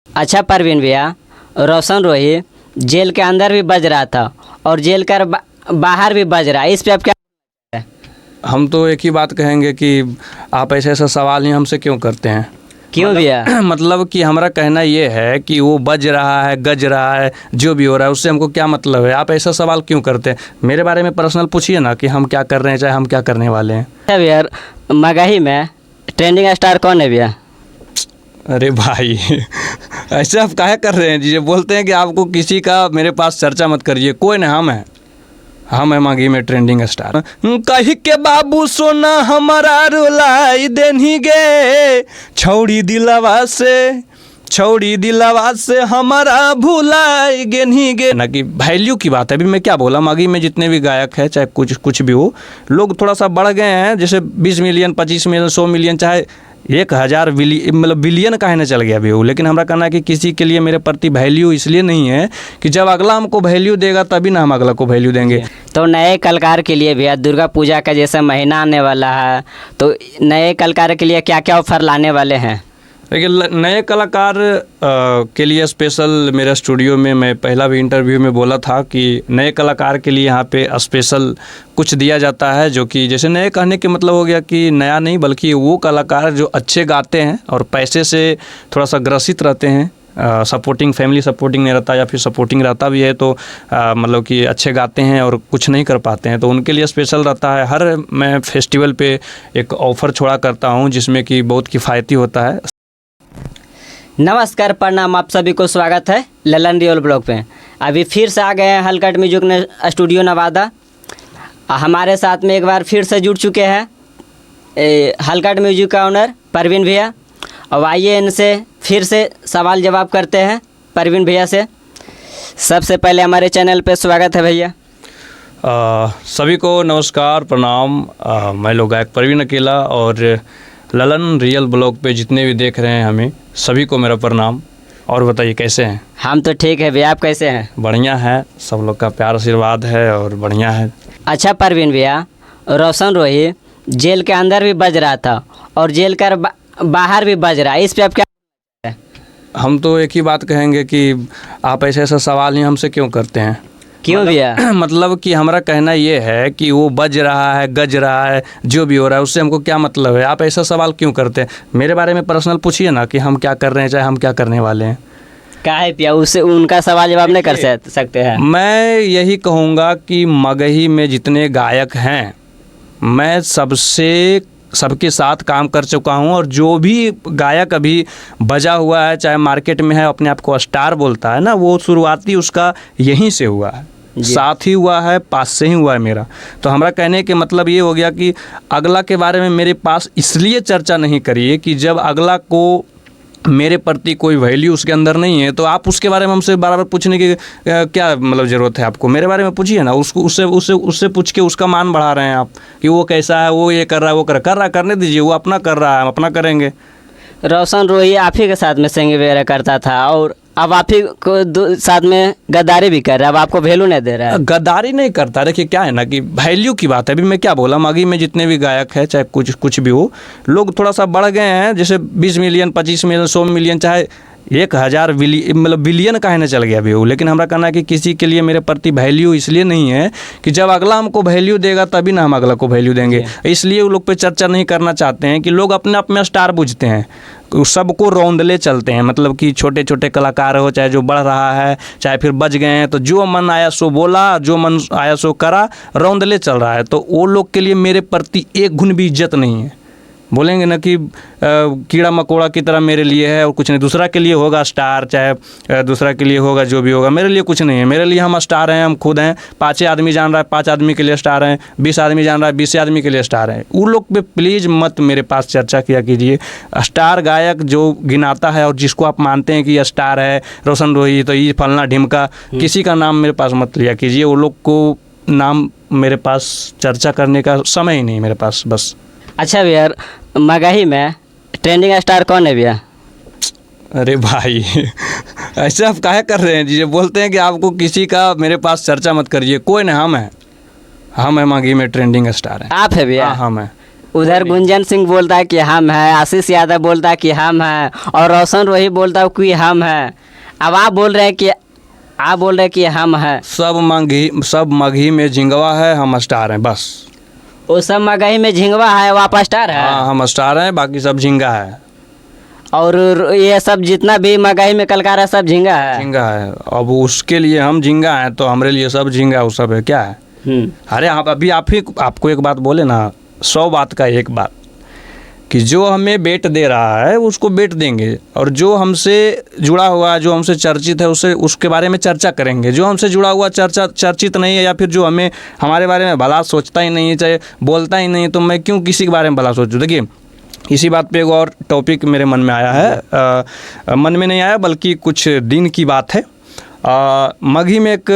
अच्छा परवीन भैया, रोशन रोही जेल के अंदर भी बज रहा था और जेल कर बाहर भी बज रहा है, इस पे आप क्या? हम तो एक ही बात कहेंगे कि आप ऐसे ऐसा सवाल ही हमसे क्यों करते हैं। क्यों भैया? मतलब कि हमारा कहना ये है कि वो बज रहा है, गज रहा है, जो भी हो रहा है उससे हमको क्या मतलब है। आप ऐसा सवाल क्यों करते हैं। मेरे बारे में पर्सनल पूछिए ना कि हम क्या कर रहे हैं, चाहे हम क्या करने वाले हैं। अच्छा भैया, मगही में ट्रेंडिंग स्टार कौन है भैया? अरे भाई ऐसे आप काहे कर रहे हैं जी। बोलते हैं कि आपको किसी का मेरे पास चर्चा मत करिए। कोई ना, हम है मगही में ट्रेंडिंग स्टार। कही के बाबू सोना हमारा रुलाई देनी गे, छौड़ी दिलवा से हमारा भुलाई गेनी गे। ना कि वैल्यू की बात है। अभी मैं क्या बोला, मगही में जितने भी गायक है, चाहे कुछ भी हो, लोग थोड़ा सा बढ़ गए हैं। जैसे 20 मिलियन, 25 मिलियन, 100 मिलियन, चाहे 1000 मतलब बिलियन का है ना चल गया भी हो। लेकिन हमारा कहना है कि किसी के लिए मेरे प्रति वैल्यू इसलिए नहीं है कि जब अगला हमको वैल्यू देगा तभी ना हम अगला को वैल्यू देंगे। तो नए कलाकार के लिए भैया दुर्गा पूजा का जैसा महीना आने वाला है, तो नए कलाकार के लिए क्या क्या ऑफर लाने वाले हैं? देखिए, नए कलाकार के लिए स्पेशल मेरे स्टूडियो में मैं पहला भी इंटरव्यू में बोला था कि नए कलाकार के लिए यहाँ पे स्पेशल कुछ दिया जाता है। जो कि जैसे नए कहने के मतलब हो गया कि नया नहीं, बल्कि वो कलाकार जो अच्छे गाते हैं और पैसे से थोड़ा सा ग्रसित रहते हैं, सपोर्टिंग फैमिली सपोर्टिंग नहीं रहता या फिर सपोर्टिंग रहता भी है तो मतलब कि अच्छे गाते हैं और कुछ नहीं कर पाते हैं, तो उनके लिए स्पेशल रहता है। हर मैं फेस्टिवल पे एक ऑफ़र छोड़ा करता हूँ जिसमें कि बहुत किफ़ायती होता है। नमस्कार, प्रणाम, आप सभी को स्वागत है ललन रियल ब्लॉग पे। अभी फिर से आ गए हैं हलकट म्यूजिक स्टूडियो नवादा। हमारे साथ में एक बार फिर से जुड़ चुके हैं हलकट म्यूजिक का ओनर परवीन भैया। अब आइए इनसे फिर से सवाल जवाब करते हैं परवीन भैया से। सबसे पहले हमारे चैनल पे स्वागत है भैया। सभी को नमस्कार, प्रणाम। मैं लोग गायक परवीन अकेला और ललन रियल ब्लॉग पे जितने भी देख रहे हैं हमें सभी को मेरा प्रणाम। और बताइए कैसे हैं? हम तो ठीक है भैया, आप कैसे हैं? बढ़िया है, सब लोग का प्यार आशीर्वाद है और बढ़िया है। अच्छा परवीन भैया, रोशन रोही जेल के अंदर भी बज रहा था और जेल कर बाहर भी बज रहा है, इस पे आप क्या? हम तो एक ही बात कहेंगे कि आप ऐसे ऐसा सवाल ही हमसे क्यों करते हैं। क्यों भैया? मतलब कि हमारा कहना ये है कि वो बज रहा है, गज रहा है, जो भी हो रहा है उससे हमको क्या मतलब है। आप ऐसा सवाल क्यों करते हैं। मेरे बारे में पर्सनल पूछिए ना कि हम क्या कर रहे हैं, चाहे हम क्या करने वाले हैं। काहे पिया, उससे उनका सवाल जवाब नहीं कर सकते हैं? मैं यही कहूँगा कि मगही में जितने गायक हैं, मैं सबके साथ काम कर चुका हूँ और जो भी गायक अभी बजा हुआ है, चाहे मार्केट में है, अपने आप को स्टार बोलता है ना, वो शुरुआती उसका यहीं से हुआ है, साथ ही हुआ है, पास से ही हुआ है मेरा। तो हमारा कहने के मतलब ये हो गया कि अगला के बारे में मेरे पास इसलिए चर्चा नहीं करिए कि जब अगला को मेरे प्रति कोई वैल्यू उसके अंदर नहीं है तो आप उसके बारे में हमसे बराबर पूछने की क्या मतलब ज़रूरत है आपको। मेरे बारे में पूछिए ना, उसको उससे पूछ के उसका मान बढ़ा रहे हैं आप कि वो कैसा है, वो ये कर रहा है, वो कर रहा है, करने दीजिए, वो अपना कर रहा है, हम अपना करेंगे। रोशन रोही आप ही के साथ में सिंगिंग वगैरह करता था और अब आप ही को साथ में गद्दारी भी कर रहा है, अब आपको वैल्यू नहीं दे रहा है। गद्दारी नहीं करता। देखिए क्या है ना कि वैल्यू की बात है। अभी मैं क्या बोला, मगही में जितने भी गायक है, चाहे कुछ भी हो, लोग थोड़ा सा बढ़ गए हैं। जैसे 20 मिलियन, 25 मिलियन, 100 मिलियन, चाहे 1000 मतलब बिलियन का है ना चल गया भी हो। लेकिन हमारा कहना है कि किसी के लिए मेरे प्रति वैल्यू इसलिए नहीं है कि जब अगला हमको वैल्यू देगा तभी ना हम अगला को वैल्यू देंगे। इसलिए वो लोग पे चर्चा नहीं करना चाहते हैं कि लोग अपने आप में स्टार बुझते हैं, सबको रौंदले चलते हैं। मतलब कि छोटे छोटे कलाकार हो, चाहे जो बढ़ रहा है, चाहे फिर बच गए हैं, तो जो मन आया सो बोला, जो मन आया सो करा, रौंदले चल रहा है। तो वो लोग के लिए मेरे प्रति एक गुण भी इज्जत नहीं है। बोलेंगे ना कि कीड़ा मकोड़ा की तरह मेरे लिए है और कुछ नहीं। दूसरा के लिए होगा स्टार, चाहे दूसरा के लिए होगा जो भी होगा, मेरे लिए कुछ नहीं है। मेरे लिए हम स्टार हैं, हम खुद हैं। 5 आदमी जान रहा है, 5 आदमी के लिए स्टार हैं। 20 आदमी जान रहा है, 20 आदमी के लिए स्टार हैं। उन लोग पे प्लीज़ मत मेरे पास चर्चा किया कीजिए। स्टार गायक जो गिनाता है और जिसको आप मानते हैं कि यह स्टार है, रोशन रोही, तो ये फलना ढिमका, किसी का नाम मेरे पास मत लिया कीजिए। वो लोग को नाम मेरे पास चर्चा करने का समय ही नहीं मेरे पास, बस। अच्छा भैया, मगही में ट्रेंडिंग स्टार कौन है भैया? अरे भाई ऐसे आप काहे कर रहे हैं जी। बोलते हैं कि आपको किसी का मेरे पास चर्चा मत करिए। कोई ना, हम है मगही में ट्रेंडिंग स्टार है। आप है भैया? हाँ, हम है। उधर गुंजन सिंह बोलता है कि हम हैं, आशीष यादव बोलता है कि हम हैं, और रोशन रोही बोलता है कि हम हैं। अब आप बोल रहे हैं कि हम हैं। सब मगही में झिंगवा है, हम स्टार हैं बस। वो सब मगही में झिंगवा है, वो आप स्टार है। हाँ, हम स्टार हैं, बाकी सब झिंगा है। और ये सब जितना भी मगही में कलकार है सब झिंगा है। झिंगा है। अब उसके लिए हम झिंगा हैं तो हमारे लिए सब झिंगा वो सब है क्या है। अरे आप अभी आपको एक बात बोले ना, 100 बात का एक बात, कि जो हमें बेट दे रहा है उसको बेट देंगे, और जो हमसे जुड़ा हुआ, जो हमसे चर्चित है, उसके बारे में चर्चा करेंगे। जो हमसे जुड़ा हुआ चर्चित नहीं है, या फिर जो हमारे बारे में भला सोचता ही नहीं है, चाहे बोलता ही नहीं है, तो मैं क्यों किसी के बारे में भला सोचूं। देखिए, इसी बात पे एक और टॉपिक मेरे मन में आया है। मन में नहीं आया बल्कि कुछ दिन की बात है। मगही में एक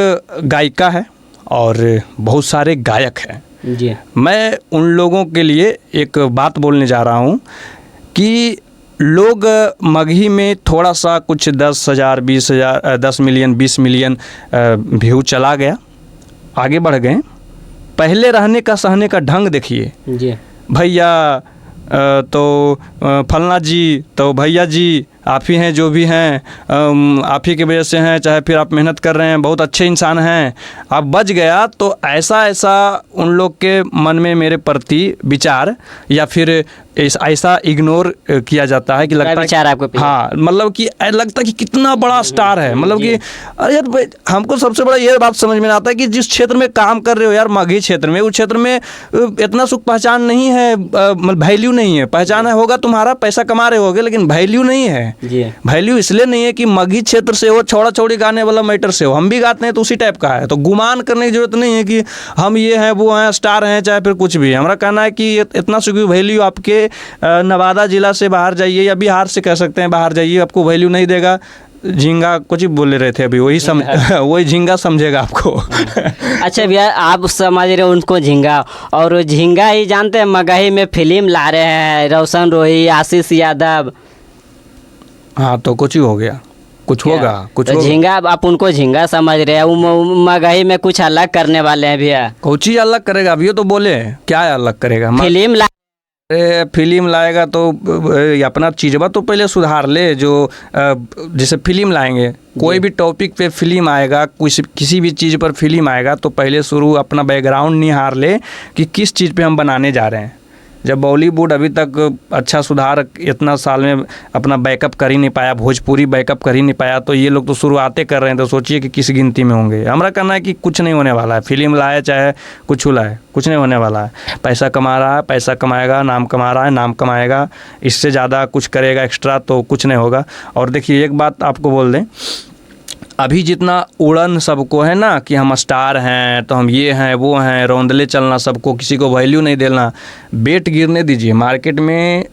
गायिका है और बहुत सारे गायक हैं जी। मैं उन लोगों के लिए एक बात बोलने जा रहा हूँ कि लोग मगही में थोड़ा सा कुछ 10,000 20,000 10 मिलियन 20 मिलियन व्यू चला गया, आगे बढ़ गए। पहले रहने का सहने का ढंग देखिए जी। भैया तो फलना जी, तो भैया जी आप ही हैं जो भी हैं, आप ही की वजह से हैं, चाहे फिर आप मेहनत कर रहे हैं, बहुत अच्छे इंसान हैं, आप बच गया। तो ऐसा उन लोग के मन में मेरे प्रति विचार या फिर ऐसा इग्नोर किया जाता है कि लगता है आपको हाँ, मतलब कि लगता है कि कितना बड़ा स्टार है। मतलब कि अरे यार भाई, हमको सबसे बड़ा ये बात समझ में आता है कि जिस क्षेत्र में काम कर रहे हो यार, मगही क्षेत्र में, उस क्षेत्र में इतना सुख पहचान नहीं है, वैल्यू नहीं है। पहचान होगा तुम्हारा, पैसा कमा रहे होगे, लेकिन वैल्यू नहीं है। वैल्यू इसलिए नहीं है कि मगही क्षेत्र से हो, छौड़ा छौड़ी गाने वाला मैटर से हो। हम भी गाते हैं तो उसी टाइप का है, तो गुमान करने की जरूरत नहीं है कि हम ये हैं वो हैं, स्टार हैं, चाहे फिर कुछ भी। हमारा कहना है कि इतना सुख वैल्यू आपके नवादा जिला से बाहर जाइए, या बिहार से कह सकते हैं बाहर जाइए, आपको वैल्यू नहीं देगा। झींगा कुछ बोले रहे थे अभी, वही झींगा समझेगा आपको। अच्छा भैया, आप समझ रहे हो उनको झींगा, और झींगा ही जानते हैं मगही में फिल्म ला रहे हैं रोशन रोही, आशीष यादव। हाँ, तो कुछ ही हो गया, कुछ होगा, कुछ तो झींगा, आप उनको झींगा समझ रहे हैं, वो मगही में कुछ अलग करने वाले हैं भैया। कुछ ही अलग करेगा अभी, तो बोले क्या अलग करेगा। फिल्म लाएगा तो अपना चीज़बा तो पहले सुधार ले। जो जैसे फिल्म लाएंगे, कोई भी टॉपिक पे फिल्म आएगा, किसी भी चीज़ पर फिल्म आएगा, तो पहले शुरू अपना बैकग्राउंड निहार ले कि किस चीज़ पे हम बनाने जा रहे हैं। जब बॉलीवुड अभी तक अच्छा सुधार इतना साल में अपना बैकअप कर ही नहीं पाया, भोजपुरी बैकअप कर ही नहीं पाया, तो ये लोग तो शुरुआतें कर रहे हैं, तो सोचिए कि किस गिनती में होंगे। हमारा कहना है कि कुछ नहीं होने वाला है। फिल्म लाए चाहे कुछ लाए, कुछ नहीं होने वाला है। पैसा कमा रहा है, पैसा कमाएगा, नाम कमा रहा है, नाम कमाएगा, इससे ज़्यादा कुछ करेगा एक्स्ट्रा तो कुछ नहीं होगा। और देखिए एक बात आपको बोल दें, अभी जितना उड़न सबको है ना कि हम स्टार हैं, तो हम ये हैं वो हैं, रौंदले चलना सबको, किसी को वैल्यू नहीं देना, बेट गिरने दीजिए। मार्केट में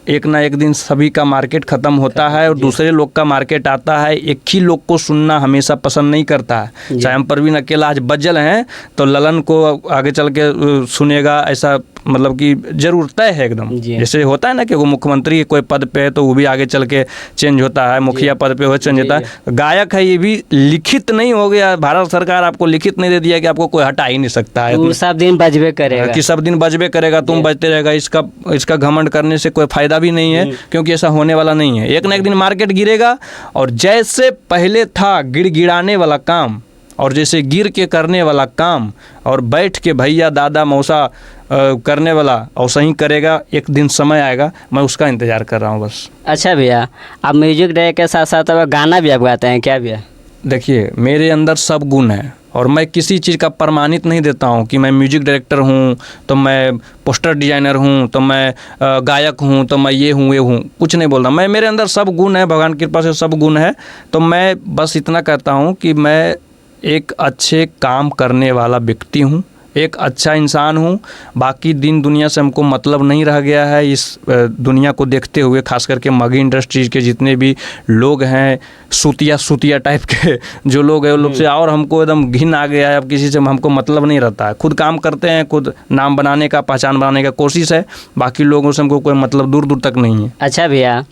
एक ना एक दिन सभी का मार्केट ख़त्म होता है और दूसरे लोग का मार्केट आता है। एक ही लोग को सुनना हमेशा पसंद नहीं करता है। चाहे हम परवीन अकेला आज बज्जल हैं तो ललन को आगे चल के सुनेगा, ऐसा मतलब कि जरूर तय है एकदम। जैसे होता है ना कि वो मुख्यमंत्री कोई पद पे है तो वो भी आगे चल के चेंज होता है, मुखिया पद पे हो चेंज होता है। गायक है, ये भी लिखित नहीं हो गया, भारत सरकार आपको लिखित नहीं दे दिया कि आपको कोई हटा ही नहीं सकता है, सब दिन बजबे करेगा, कि सब दिन बजबे करेगा, तुम बजते रहेगा। इसका घमंड करने से कोई फायदा भी नहीं है, क्योंकि ऐसा होने वाला नहीं है। एक ना एक दिन मार्केट गिरेगा, और जैसे पहले था गिड़गिड़ाने वाला काम, और जैसे गिर के करने वाला काम, और बैठ के भैया दादा मौसा करने वाला, और सही करेगा। एक दिन समय आएगा, मैं उसका इंतज़ार कर रहा हूँ बस। अच्छा भैया, आप म्यूजिक डायरेक्टर के साथ साथ अब गाना भी आप गाते हैं क्या भैया? देखिए, मेरे अंदर सब गुण हैं, और मैं किसी चीज़ का प्रमाणित नहीं देता हूँ कि मैं म्यूजिक डायरेक्टर हूँ, तो मैं पोस्टर डिजाइनर हूँ, तो मैं गायक हूँ, तो मैं ये हूँ, कुछ नहीं बोलता। मेरे अंदर सब गुण है, भगवान की कृपा से सब गुण है। तो मैं बस इतना कहता हूँ कि मैं एक अच्छे काम करने वाला व्यक्ति हूँ, एक अच्छा इंसान हूँ। बाकी दिन दुनिया से हमको मतलब नहीं रह गया है। इस दुनिया को देखते हुए, खास करके मगही इंडस्ट्रीज़ के जितने भी लोग हैं, सूतिया टाइप के जो लोग हैं, उन लोग से और हमको एकदम घिन आ गया है। अब किसी से हमको मतलब नहीं रहता है, खुद काम करते हैं, खुद नाम बनाने का, पहचान बनाने का कोशिश है। बाकी लोगों से हमको कोई मतलब दूर दूर तक नहीं है। अच्छा भैया,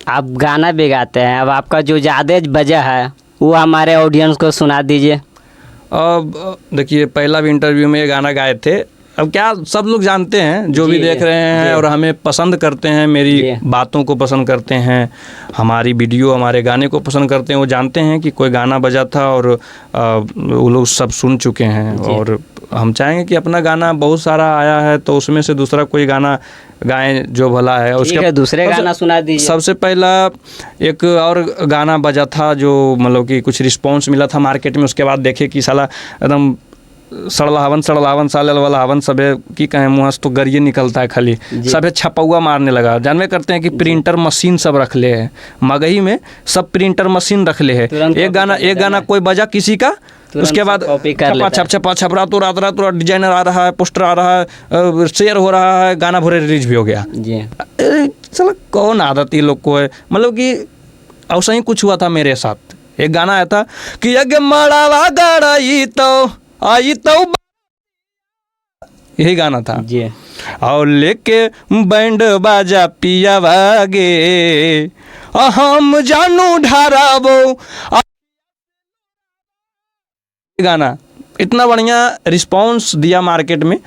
आप गाना भी गाते हैं, अब आपका जो ज़्यादा वजह है वो हमारे ऑडियंस को सुना दीजिए। अब देखिए, पहला भी इंटरव्यू में ये गाना गाए थे, अब क्या सब लोग जानते हैं जो भी जी, देख रहे हैं जी। और हमें पसंद करते हैं, मेरी जी। बातों को पसंद करते हैं, हमारी वीडियो हमारे गाने को पसंद करते हैं, वो जानते हैं कि कोई गाना बजा था और वो लोग सब सुन चुके हैं। जी। और हम चाहेंगे कि अपना गाना बहुत सारा आया है तो उसमें से दूसरा कोई गाना गाएं जो भला है। ठीक है, दूसरे गाना सुना दीजिए। सबसे पहला एक और गाना बजा था जो मतलब कि कुछ रिस्पांस मिला था मार्केट में, उसके बाद देखे कि साला एकदम सड़लावन साल वाला हवन सबे की कहें मुँह से तो गरिए निकलता है खाली, सबे छपौआ मारने लगा। जानवे करते हैं कि प्रिंटर मशीन सब रख ले है मगही में, सब प्रिंटर मशीन रख ले है। एक गाना कोई बजा किसी का, उसके बाद छपा छपरा तो रात डिजाइनर आ रहा है, पोस्टर आ रहा है, शेयर हो रहा है, गाना भरे रिलीज भी हो गया। चलो कौन आदत ये लोग को है, मतलब कि ऐसा ही कुछ हुआ था मेरे साथ। एक गाना आया था कि यज्ञ मड़ावा गड़ाई तो आई तो, यही गाना था जी। और लेके बैंड बाजा पिया वागे हम जानू ढाराबो, गाना इतना बढ़िया रिस्पांस दिया मार्केट में।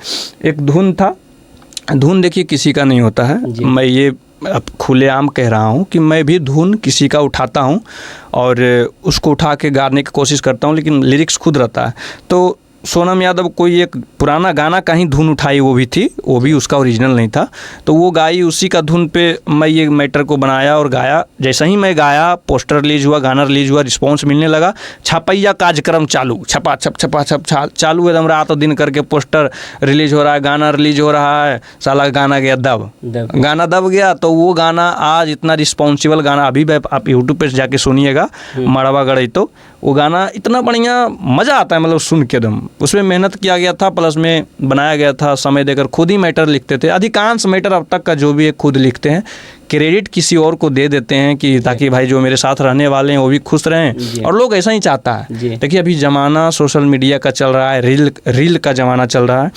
एक धुन था, धुन देखिए किसी का नहीं होता है, मैं ये अब खुलेआम कह रहा हूँ कि मैं भी धुन किसी का उठाता हूँ और उसको उठा के गाने की कोशिश करता हूँ, लेकिन लिरिक्स खुद रहता है। तो सोनम यादव कोई एक पुराना गाना का ही धुन उठाई, वो भी थी, वो भी उसका ओरिजिनल नहीं था, तो वो गाई, उसी का धुन पे मैं ये मैटर को बनाया और गाया। जैसे ही मैं गाया, पोस्टर रिलीज हुआ, गाना रिलीज हुआ, रिस्पांस मिलने लगा, छपैया कार्यक्रम चालू, छपा छप चालू, एकदम रात और दिन करके पोस्टर रिलीज हो रहा है, गाना रिलीज हो रहा है। साला गाना गया गाना दब गया। तो वो गाना आज इतना रिस्पॉन्सिबल गाना, अभी आप यूट्यूब पे जाके सुनिएगा, मड़वा गड़ई तो वो गाना इतना बढ़िया मज़ा आता है, मतलब सुन के दम। उसमें मेहनत किया गया था, प्लस में बनाया गया था, समय देकर खुद ही मैटर लिखते थे। अधिकांश मैटर अब तक का जो भी है खुद लिखते हैं, क्रेडिट किसी और को दे देते हैं कि ताकि भाई जो मेरे साथ रहने वाले हैं वो भी खुश रहें, और लोग ऐसा ही चाहता है। देखिए अभी ज़माना सोशल मीडिया का चल रहा है, रील का ज़माना चल रहा है।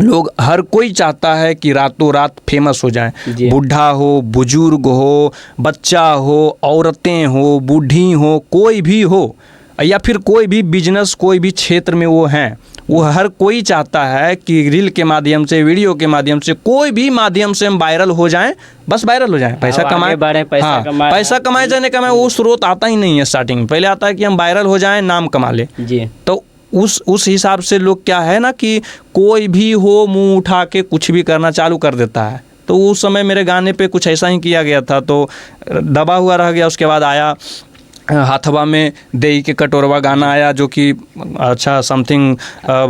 लोग हर कोई चाहता है कि रातों रात फेमस हो जाएं, बूढ़ा हो, बुजुर्ग हो, बच्चा हो, औरतें हो, बूढ़ी हो, कोई भी हो, या फिर कोई भी बिजनेस, कोई भी क्षेत्र में वो हैं, वो हर कोई चाहता है कि रील के माध्यम से, वीडियो के माध्यम से, कोई भी माध्यम से हम वायरल हो जाएं, बस वायरल हो जाएं, पैसा कमाएं, पैसा कमाए जाने का वो स्रोत आता ही नहीं है स्टार्टिंग में। पहले आता है कि हम वायरल हो जाएं, नाम कमा ले। तो उस हिसाब से लोग क्या है ना कि कोई भी हो मुंह उठा के कुछ भी करना चालू कर देता है। तो उस समय मेरे गाने पे कुछ ऐसा ही किया गया था, तो दबा हुआ रह गया। उसके बाद आया हाथवा में देई के कटोरवा गाना आया, जो कि अच्छा समथिंग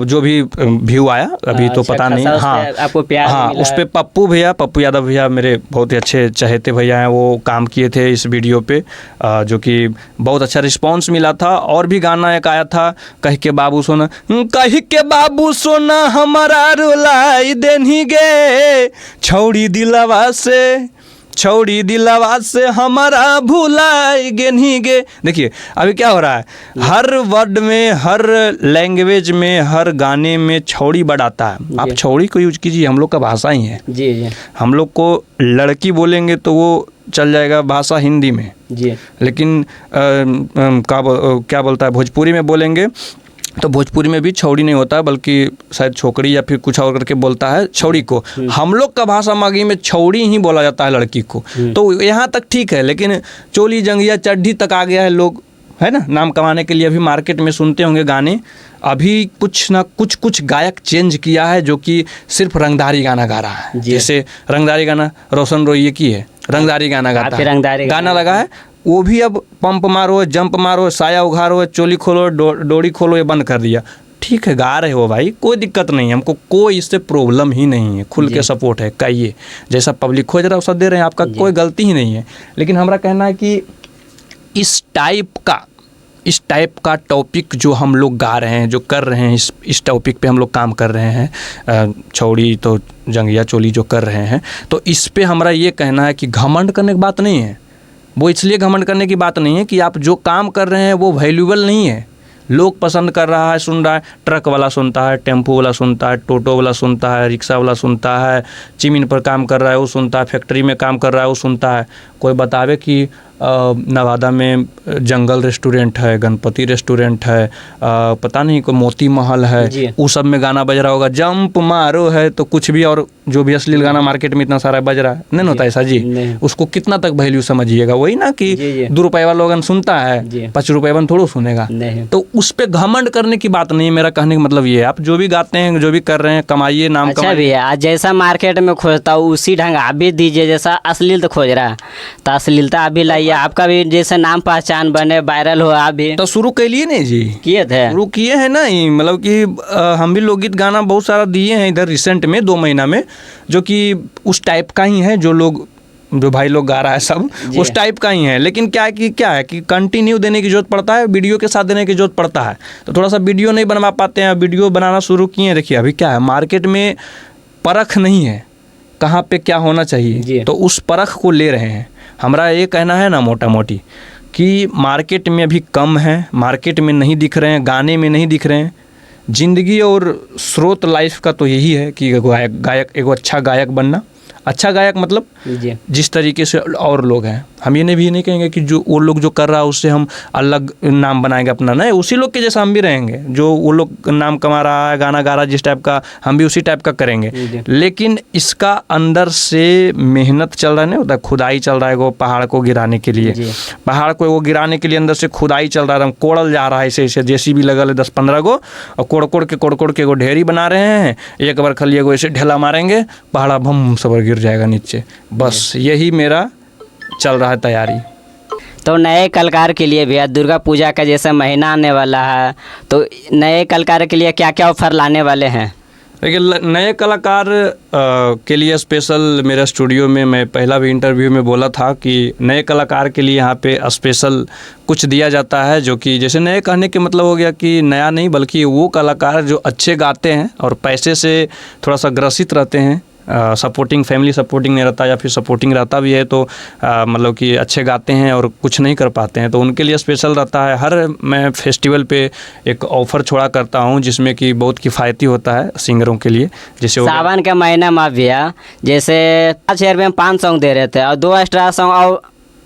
जो भी व्यू आया अभी तो पता नहीं। हाँ आपको प्यार हाँ, उस पर पप्पू यादव भैया मेरे बहुत ही अच्छे चहेते भैया हैं, वो काम किए थे इस वीडियो पे, जो कि बहुत अच्छा रिस्पांस मिला था। और भी गाना एक आया था, कह के बाबू सोना हमारा रुलाई देनी गे, छौड़ी दिलवा से हमारा भुलाई गेनी गे। देखिए अभी क्या हो रहा है, हर वर्ड में, हर लैंग्वेज में, हर गाने में छौड़ी वर्ड आता है। आप छौड़ी को यूज कीजिए, हम लोग का भाषा ही है। जी। हम लोग को लड़की बोलेंगे तो वो चल जाएगा भाषा हिंदी में जी, लेकिन क्या बोलता है भोजपुरी में बोलेंगे तो भोजपुरी में भी छौड़ी नहीं होता, बल्कि शायद छोकरी या फिर कुछ और करके बोलता है छौड़ी को। हम लोग का भाषा मागी में छौड़ी ही बोला जाता है लड़की को। तो यहाँ तक ठीक है, लेकिन चोली जंगिया चड्ढी तक आ गया है लोग, है ना, नाम कमाने के लिए। अभी मार्केट में सुनते होंगे गाने, अभी कुछ ना कुछ गायक चेंज किया है जो कि सिर्फ रंगदारी गाना गा रहा है। जैसे रंगदारी गाना रोशन रोइये की है, रंगदारी गाना गाता है, गाना लगा है, वो भी अब पंप मारो, जंप मारो, साया उघारो, चोली खोलो, डोरी खोलो, ये बंद कर दिया। ठीक है, गा रहे हो भाई, कोई दिक्कत नहीं है, हमको कोई इससे प्रॉब्लम ही नहीं है, खुल के सपोर्ट है, कहिए जैसा पब्लिक खोज रहा है वैसा दे रहे हैं, आपका कोई गलती ही नहीं है। लेकिन हमारा कहना है कि इस टाइप का टॉपिक जो हम लोग गा रहे हैं, जो कर रहे हैं, इस टॉपिक पे हम लोग काम कर रहे हैं, छौड़ी तो जंगिया चोली जो कर रहे हैं, तो इस पे हमारा ये कहना है कि घमंड करने की बात नहीं है। वो इसलिए घमंड करने की बात नहीं है कि आप जो काम कर रहे हैं वो वैल्यूएबल नहीं है। लोग पसंद कर रहा है, सुन रहा है, ट्रक वाला सुनता है, टेम्पो वाला सुनता है, टोटो वाला सुनता है, रिक्शा वाला सुनता है, चिमिन पर काम कर रहा है वो सुनता है, फैक्ट्री में काम कर रहा है वो सुनता है। कोई बतावे कि नवादा में जंगल रेस्टोरेंट है, गणपति रेस्टोरेंट है, पता नहीं कोई मोती महल जी। है, वो सब में गाना बज रहा होगा, जंप मारो है तो कुछ भी, और जो भी अश्लील गाना मार्केट में इतना सारा बज रहा है, नहीं होता ऐसा जी। नहीं। उसको कितना तक वैल्यू समझिएगा, वही ना कि जी। 2 रुपये वाला लोगन सुनता जी। है, 5 रुपये वाला थोड़ा सुनेगा। नहीं। तो उस पर घमंड करने की बात नहीं है। मेरा कहने का मतलब ये है, आप जो भी गाते हैं, जो भी कर रहे हैं, कमाइए, नाम अच्छा कमाइए। भैया, आज जैसा मार्केट में खोजता हूँ उसी ढंग आप भी दीजिए, जैसा अश्लील खोज रहा है तो अश्लीलता आप भी लाइए, आपका भी जैसे नाम पहचान बने, वायरल हो आप भी। तो शुरू के लिए नहीं जी, किए थे। शुरू किए हैं ना, ही मतलब कि हम भी लोकगीत गाना बहुत सारा दिए हैं इधर रिसेंट में 2 महीना में, जो कि उस टाइप का ही है, जो भाई लोग गा रहा है सब जी। उस टाइप का ही है। लेकिन क्या है कि कंटिन्यू देने की जरूरत पड़ता है, वीडियो के साथ देने की जरूरत पड़ता है। तो थोड़ा सा वीडियो नहीं बनवा पाते हैं, वीडियो बनाना शुरू किए हैं। देखिए अभी क्या है, मार्केट में परख नहीं है कहाँ पे क्या होना चाहिए, तो उस परख को ले रहे हैं। हमारा ये कहना है ना मोटा मोटी कि मार्केट में अभी कम है, मार्केट में नहीं दिख रहे हैं, गाने में नहीं दिख रहे हैं। ज़िंदगी और स्रोत लाइफ का तो यही है कि गायक एक अच्छा गायक बनना। अच्छा गायक मतलब जी। जिस तरीके से और लोग हैं, हम ये नहीं कहेंगे कि जो वो लोग जो कर रहा है उससे हम अलग नाम बनाएंगे अपना, नहीं, उसी लोग के जैसा हम भी रहेंगे। जो वो लोग नाम कमा रहा है, गाना गा रहा है जिस टाइप का, हम भी उसी टाइप का करेंगे। लेकिन इसका अंदर से मेहनत चल रहा है, नहीं होता, खुदाई चल रहा है। वो पहाड़ को गिराने के लिए, पहाड़ को वो गिराने के लिए अंदर से खुदाई चल रहा है, कोड़ल जा रहा है ऐसे जेसीबी लगल है 10-15 गो, और कोड़ के वो ढेरी बना रहे हैं। एक बार खाली एगो ऐसे ढेला मारेंगे, पहाड़ा भम सबर गिर जाएगा नीचे। बस यही मेरा चल रहा है तैयारी। तो नए कलाकार के लिए भैया, दुर्गा पूजा का जैसा महीना आने वाला है, तो नए कलाकार के लिए क्या क्या ऑफर लाने वाले हैं? देखिए नए कलाकार के लिए स्पेशल मेरा स्टूडियो में, मैं पहला भी इंटरव्यू में बोला था कि नए कलाकार के लिए यहाँ पे स्पेशल कुछ दिया जाता है। जो कि जैसे नए कहने के मतलब हो गया कि नया नहीं, बल्कि वो कलाकार जो अच्छे गाते हैं और पैसे से थोड़ा सा ग्रसित रहते हैं, सपोर्टिंग फैमिली सपोर्टिंग नहीं रहता, या फिर सपोर्टिंग रहता भी है तो मतलब कि अच्छे गाते हैं और कुछ नहीं कर पाते हैं, तो उनके लिए स्पेशल रहता है। हर मैं फेस्टिवल पे एक ऑफ़र छोड़ा करता हूं जिसमें कि बहुत किफ़ायती होता है सिंगरों के लिए। जैसे सावन का महीना में भैया जैसे 5,000 में 5 सॉन्ग दे रहे थे और 2 एक्स्ट्रा सॉन्ग और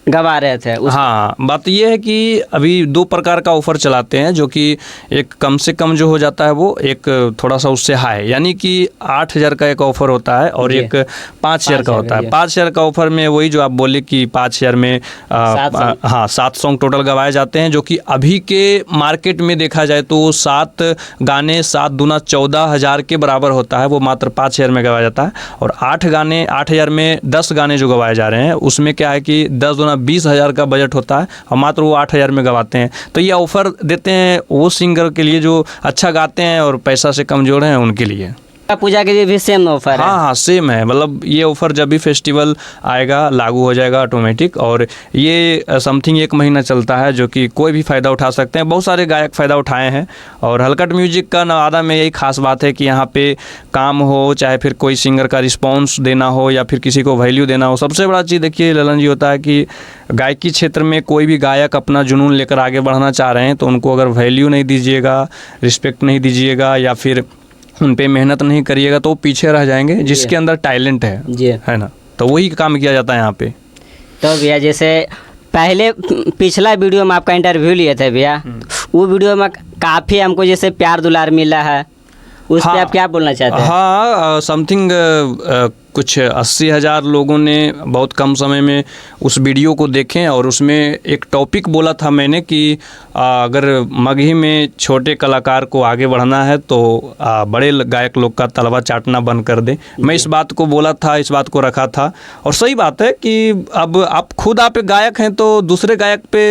गवा रहे थे। हाँ, बात ये है कि अभी 2 प्रकार का ऑफ़र चलाते हैं, जो कि एक कम से कम जो हो जाता है वो एक थोड़ा सा उससे हाई, यानी कि 8,000 का एक ऑफ़र होता है और एक 5,000 का होता है। 5,000 का ऑफ़र में वही जो आप बोले कि 5,000 में 7 सॉन्ग टोटल गवाए जाते हैं, जो कि अभी के मार्केट में देखा जाए तो 7 गाने 7 दूना 14,000 के बराबर होता है, वो मात्र 5,000 में गवाया जाता है। और 8,000 में 10 गाने जो गवाए जा रहे हैं उसमें क्या है कि 10 दूना 20,000 का बजट होता है और मात्र वो 8,000 में गवाते हैं। तो ये ऑफ़र देते हैं वो सिंगर के लिए जो अच्छा गाते हैं और पैसा से कमज़ोर हैं उनके लिए। पूजा के लिए भी सेम ऑफर है? हाँ, सेम है। मतलब ये ऑफ़र जब भी फेस्टिवल आएगा लागू हो जाएगा ऑटोमेटिक, और ये समथिंग 1 महीना चलता है, जो कि कोई भी फ़ायदा उठा सकते हैं। बहुत सारे गायक फ़ायदा उठाए हैं। और हलकट म्यूजिक का नवादा में यही खास बात है कि यहाँ पे काम हो, चाहे फिर कोई सिंगर का रिस्पॉन्स देना हो या फिर किसी को वैल्यू देना हो, सबसे बड़ा चीज़ देखिए ललन जी होता है कि गायकी क्षेत्र में कोई भी गायक अपना जुनून लेकर आगे बढ़ना चाह रहे हैं तो उनको अगर वैल्यू नहीं दीजिएगा, रिस्पेक्ट नहीं दीजिएगा या फिर उन पे मेहनत नहीं करिएगा तो वो पीछे रह जाएंगे, जिसके अंदर टैलेंट है ना, तो वही काम किया जाता है यहाँ पे। तो भैया जैसे पहले पिछला वीडियो में आपका इंटरव्यू लिए थे भैया, वो वीडियो में काफ़ी हमको जैसे प्यार दुलार मिला है, उस पर आप क्या बोलना चाहते हैं? हाँ, समथिंग कुछ 80,000 लोगों ने बहुत कम समय में उस वीडियो को देखें, और उसमें एक टॉपिक बोला था मैंने कि अगर मगही में छोटे कलाकार को आगे बढ़ना है तो बड़े गायक लोग का तलवा चाटना बंद कर दें। मैं इस बात को बोला था, इस बात को रखा था, और सही बात है कि अब आप खुद आप गायक हैं तो दूसरे गायक पे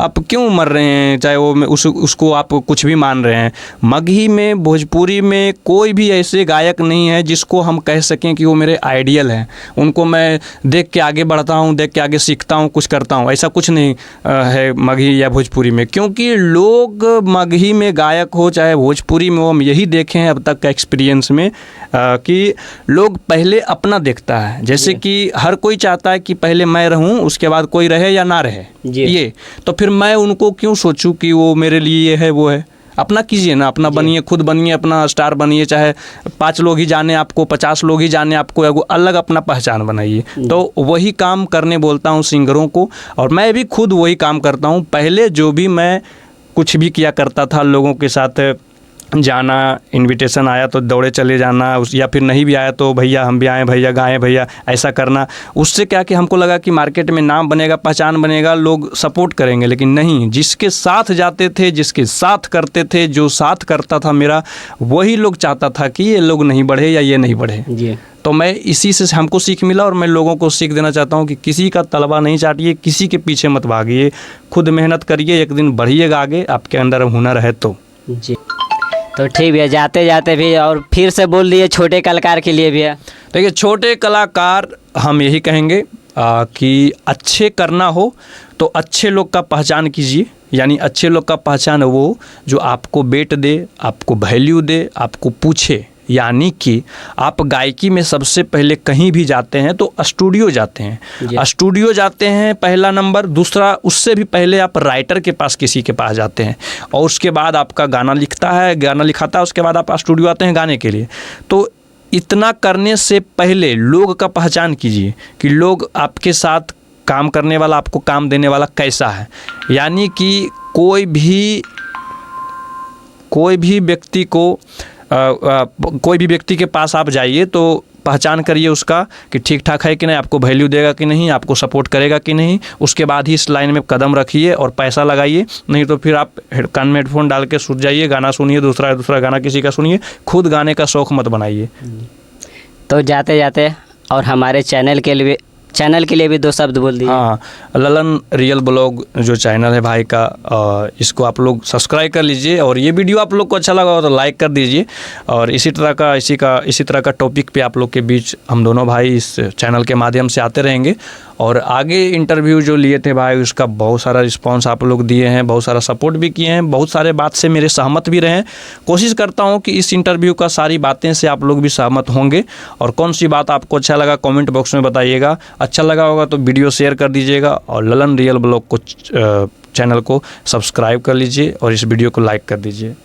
आप क्यों मर रहे हैं, चाहे वो उसको आप कुछ भी मान रहे हैं। मगही में, भोजपुरी में कोई भी ऐसे गायक नहीं है जिसको हम कह सकें कि वो मेरे आइडियल हैं, उनको मैं देख के आगे बढ़ता हूँ, देख के आगे सीखता हूँ, कुछ करता हूँ, ऐसा कुछ नहीं है मगही या भोजपुरी में। क्योंकि लोग मगही में गायक हो चाहे भोजपुरी में हो, हम यही देखे हैं अब तक का एक्सपीरियंस में कि लोग पहले अपना देखता है। जैसे कि हर कोई चाहता है कि पहले मैं रहूँ, उसके बाद कोई रहे या ना रहे, ये तो फिर मैं उनको क्यों सोचूं कि वो मेरे लिए ये है वो है। अपना कीजिए ना, अपना बनिए, खुद बनिए, अपना स्टार बनिए, चाहे 5 लोग ही जाने आपको, 50 लोग ही जाने आपको, एगो अलग अपना पहचान बनाइए। तो वही काम करने बोलता हूँ सिंगरों को, और मैं भी खुद वही काम करता हूँ। पहले जो भी मैं कुछ भी किया करता था, लोगों के साथ जाना, इनविटेशन आया तो दौड़े चले जाना, या फिर नहीं भी आया तो भैया हम भी आए, भैया गाएं, भैया ऐसा करना। उससे क्या कि हमको लगा कि मार्केट में नाम बनेगा, पहचान बनेगा, लोग सपोर्ट करेंगे। लेकिन नहीं, जिसके साथ जाते थे, जिसके साथ करते थे, जो साथ करता था मेरा, वही लोग चाहता था कि ये लोग नहीं बढ़े या ये नहीं बढ़े जी। तो मैं इसी से हमको सीख मिला, और मैं लोगों को सीख देना चाहता हूँ कि किसी का तलवा नहीं चाटिए, किसी के पीछे मत भागिए, खुद मेहनत करिए, एक दिन बढ़िएगा आगे, आपके अंदर हुनर है तो। जी, तो ठीक भैया, जाते जाते भी और फिर से बोल दिए छोटे कलाकार के लिए भैया। देखिए, छोटे कलाकार हम यही कहेंगे कि अच्छे करना हो तो अच्छे लोग का पहचान कीजिए। यानी अच्छे लोग का पहचान वो जो आपको बेट दे, आपको वैल्यू दे, आपको पूछे। यानी कि आप गायकी में सबसे पहले कहीं भी जाते हैं तो स्टूडियो जाते हैं, स्टूडियो जाते हैं पहला नंबर। दूसरा, उससे भी पहले आप राइटर के पास, किसी के पास जाते हैं, और उसके बाद आपका गाना लिखाता है, उसके बाद आप स्टूडियो आते हैं गाने के लिए। तो इतना करने से पहले लोग का पहचान कीजिए कि लोग आपके साथ काम करने वाला, आपको काम देने वाला कैसा है। यानी कि कोई भी व्यक्ति के पास आप जाइए तो पहचान करिए उसका कि ठीक ठाक है कि नहीं, आपको वैल्यू देगा कि नहीं, आपको सपोर्ट करेगा कि नहीं। उसके बाद ही इस लाइन में कदम रखिए और पैसा लगाइए। नहीं तो फिर आप कान में हेडफोन डाल के सूत जाइए, गाना सुनिए, दूसरा गाना किसी का सुनिए, खुद गाने का शौक़ मत बनाइए। तो जाते जाते और हमारे चैनल के लिए भी 2 शब्द बोल दिए। हाँ, ललन रियल ब्लॉग जो चैनल है भाई का, इसको आप लोग सब्सक्राइब कर लीजिए, और ये वीडियो आप लोग को अच्छा लगा हो तो लाइक कर दीजिए। और इसी तरह का टॉपिक पे आप लोग के बीच हम दोनों भाई इस चैनल के माध्यम से आते रहेंगे। और आगे इंटरव्यू जो लिए थे भाई, उसका बहुत सारा रिस्पांस आप लोग दिए हैं, बहुत सारा सपोर्ट भी किए हैं, बहुत सारे बात से मेरे सहमत भी रहे हैं। कोशिश करता हूँ कि इस इंटरव्यू का सारी बातें से आप लोग भी सहमत होंगे। और कौन सी बात आपको अच्छा लगा कमेंट बॉक्स में बताइएगा। अच्छा लगा होगा तो वीडियो शेयर कर दीजिएगा, और ललन रियल ब्लॉग को चैनल को सब्सक्राइब कर लीजिए, और इस वीडियो को लाइक कर दीजिए।